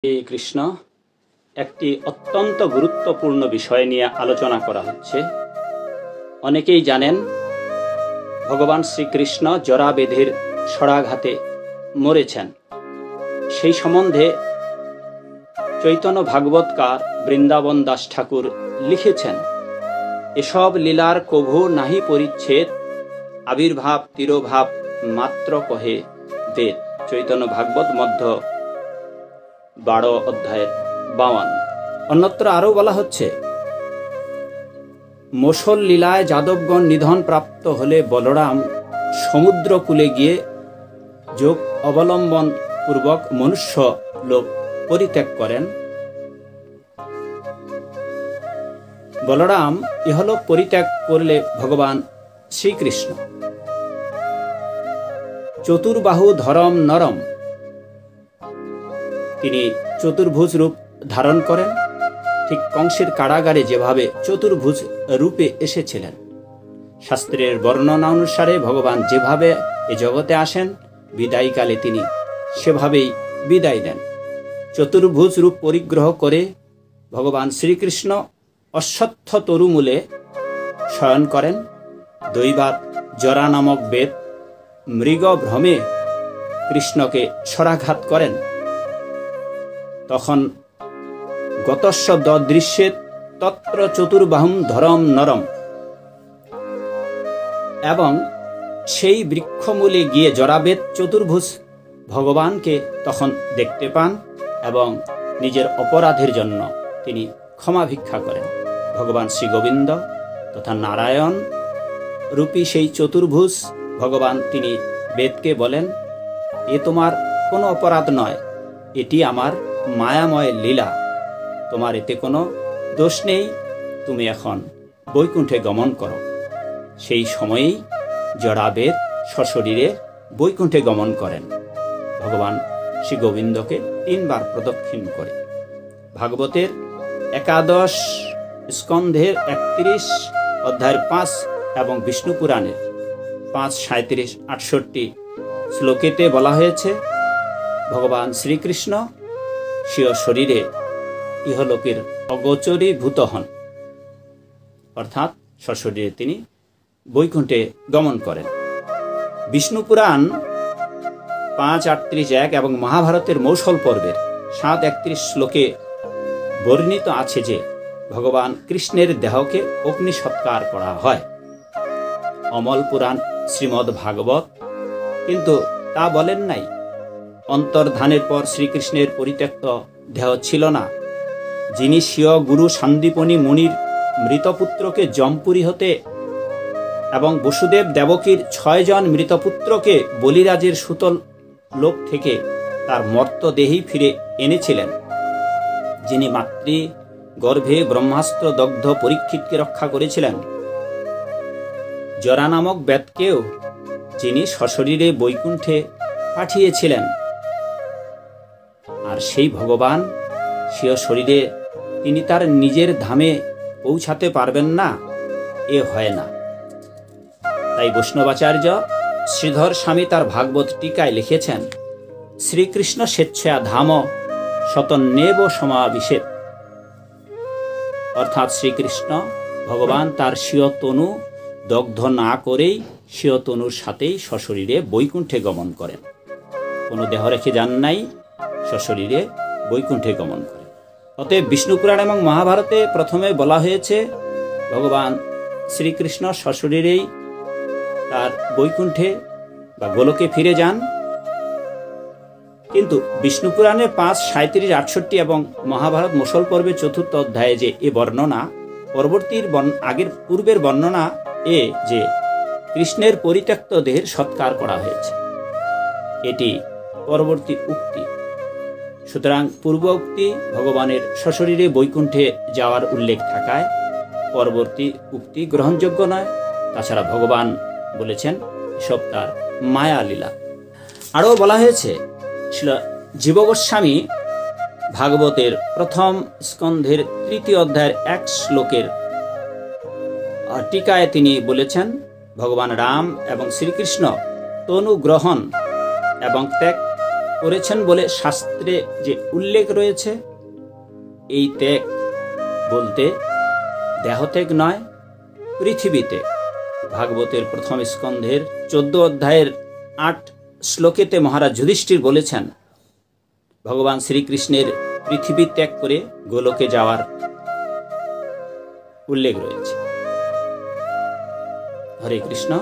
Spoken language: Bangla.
কৃষ্ণ একটি অত্যন্ত গুরুত্বপূর্ণ বিষয় নিয়ে আলোচনা করা হচ্ছে। অনেকেই জানেন ভগবান শ্রীকৃষ্ণ জরাবেধের শরাঘাতে মরেছেন। সেই সম্বন্ধে চৈতন্য ভাগবতকার বৃন্দাবন দাস ঠাকুর লিখেছেন, এসব লীলার কভু নাহি পরিচ্ছেদ, আবির্ভাব তিরোভাব মাত্র কহে বেদ। চৈতন্য ভাগবত মধ্য 12 অধ্যায়ের 52। অন্যত্র আরও বলা হচ্ছে, মোসল লীলায় যাদবগণ নিধন প্রাপ্ত হলে বলরাম সমুদ্র কূলে গিয়ে যোগ অবলম্বন পূর্বক মনুষ্য লোক পরিত্যাগ করেন। বলরাম ইহলোক পরিত্যাগ করলে ভগবান শ্রীকৃষ্ণ চতুর্বাহু ধরম নরম, তিনি চতুর্ভুজ রূপ ধারণ করেন। ঠিক কংসের কারাগারে যেভাবে চতুর্ভুজ রূপে এসেছিলেন, শাস্ত্রের বর্ণনা অনুসারে ভগবান যেভাবে এ জগতে আসেন, বিদায়কালে তিনি সেভাবেই বিদায় দেন। চতুর্ভুজ রূপ পরিগ্রহ করে ভগবান শ্রীকৃষ্ণ অশ্বত্থ তরুমূলে শয়ন করেন। দৈবাত জরা নামক বেদ মৃগ ভ্রমে কৃষ্ণকে শরাঘাত করেন। তখন গতস্য দৃশ্যে তত্র চতুর্বাহুম ধরম নরম, এবং সেই বৃক্ষমূলে গিয়ে জরাবেদ চতুর্ভুজ ভগবানকে তখন দেখতে পান এবং নিজের অপরাধের জন্য তিনি ক্ষমা ভিক্ষা করেন। ভগবান শ্রী গোবিন্দ তথা নারায়ণ রূপী সেই চতুর্ভুজ ভগবান তিনি বেদকে বলেন, এ তোমার কোনো অপরাধ নয়, এটি আমার মায়াময় লীলা, তোমার এতে কোনো দোষ নেই, তুমি এখন বৈকুণ্ঠে গমন করো। সেই সময়েই জরাবেদ সশরীরে বৈকুণ্ঠে গমন করেন, ভগবান শ্রী গোবিন্দকে 3 বার প্রদক্ষিণ করে। ভাগবতের 11 স্কন্ধের 31 অধ্যায়ের 5 এবং বিষ্ণু পুরাণের 5, 37, 68 শ্লোকেতে বলা হয়েছে, ভগবান শ্রীকৃষ্ণ স্বীয় শরীরে ইহলোকের অগোচরীভূত হন, অর্থাৎ সশরীরে তিনি বৈকুণ্ঠে গমন করেন। বিষ্ণু পুরাণ 5:38 এবং মহাভারতের মৌসল পর্বের 7:31 শ্লোকে বর্ণিত আছে যে ভগবান কৃষ্ণের দেহকে অগ্নি সৎকার করা হয়। অমল পুরাণ শ্রীমদ্ ভাগবত কিন্তু তা বলেন নাই। অন্তর্ধানের পর শ্রীকৃষ্ণের পরিত্যক্ত দেহ ছিল না। যিনি স্বীয় গুরু সন্দীপনী মুনির মৃতপুত্রকে জমপুরী হতে এবং বসুদেব দেবকীর 6 জন মৃতপুত্রকে বলিরাজের সুতল লোক থেকে তার মর্তদেহী ফিরে এনেছিলেন, যিনি মাতৃ গর্ভে ব্রহ্মাস্ত্র দগ্ধ পরীক্ষিতকে রক্ষা করেছিলেন, জরা নামক বেদকেও যিনি সশরীরে বৈকুণ্ঠে পাঠিয়েছিলেন, আর সেই ভগবান স্বীয় শরীরে তিনি তার নিজের ধামে পৌঁছাতে পারবেন না, এ হয় না। তাই বৈষ্ণবাচার্য শ্রীধর স্বামী তার ভাগবত টিকায় লিখেছেন, শ্রীকৃষ্ণ স্বেচ্ছয়া ধাম শতন্যেব সমাবিশেত, অর্থাৎ শ্রীকৃষ্ণ ভগবান তার স্বীয় তনু দগ্ধ না করেই স্বীয় তনুর সাথেই সশরীরে বৈকুণ্ঠে গমন করেন। কোনো দেহ রেখে যান নাই, সশরীরে বৈকুণ্ঠে গমন করেন। অতএব বিষ্ণু পুরাণ এবং মহাভারতে প্রথমে বলা হয়েছে ভগবান শ্রীকৃষ্ণ সশরীরেই তার বৈকুণ্ঠে বা গোলকে ফিরে যান, কিন্তু বিষ্ণু পুরাণে 5, 37, 68 এবং মহাভারত মৌসল পর্বে 4th অধ্যায়ে যে এ বর্ণনা, পরবর্তীর আগের পূর্বের বর্ণনা এ যে কৃষ্ণের পরিত্যক্ত দেহের সৎকার করা হয়েছে, এটি পরবর্তী উক্তি। সুতরাং পূর্ব উক্তি ভগবানের সশরীরে বৈকুণ্ঠে যাওয়ার উল্লেখ থাকায় পরবর্তী উক্তি গ্রহণযোগ্য নয়। তাছাড়া ভগবান বলেছেন এসব তার মায়া লীলা। আরও বলা হয়েছে, জীব গোস্বামী ভাগবতের 1ম স্কন্ধের 3য় অধ্যায়ের 1 শ্লোকের টিকায় তিনি বলেছেন, ভগবান রাম এবং শ্রীকৃষ্ণ তনু গ্রহণ এবং ত্যাগ করেছেন বলে শাস্ত্রে যে উল্লেখ রয়েছে, এই ত্যাগ বলতে দেহত্যাগ নয়, পৃথিবীতে ভাগবতের প্রথম স্কন্ধের 14 অধ্যায়ের 8 শ্লোকেতে মহারাজ যুধিষ্ঠির বলেছেন, ভগবান শ্রীকৃষ্ণের পৃথিবী ত্যাগ করে গোলকে যাওয়ার উল্লেখ রয়েছে। হরে কৃষ্ণ।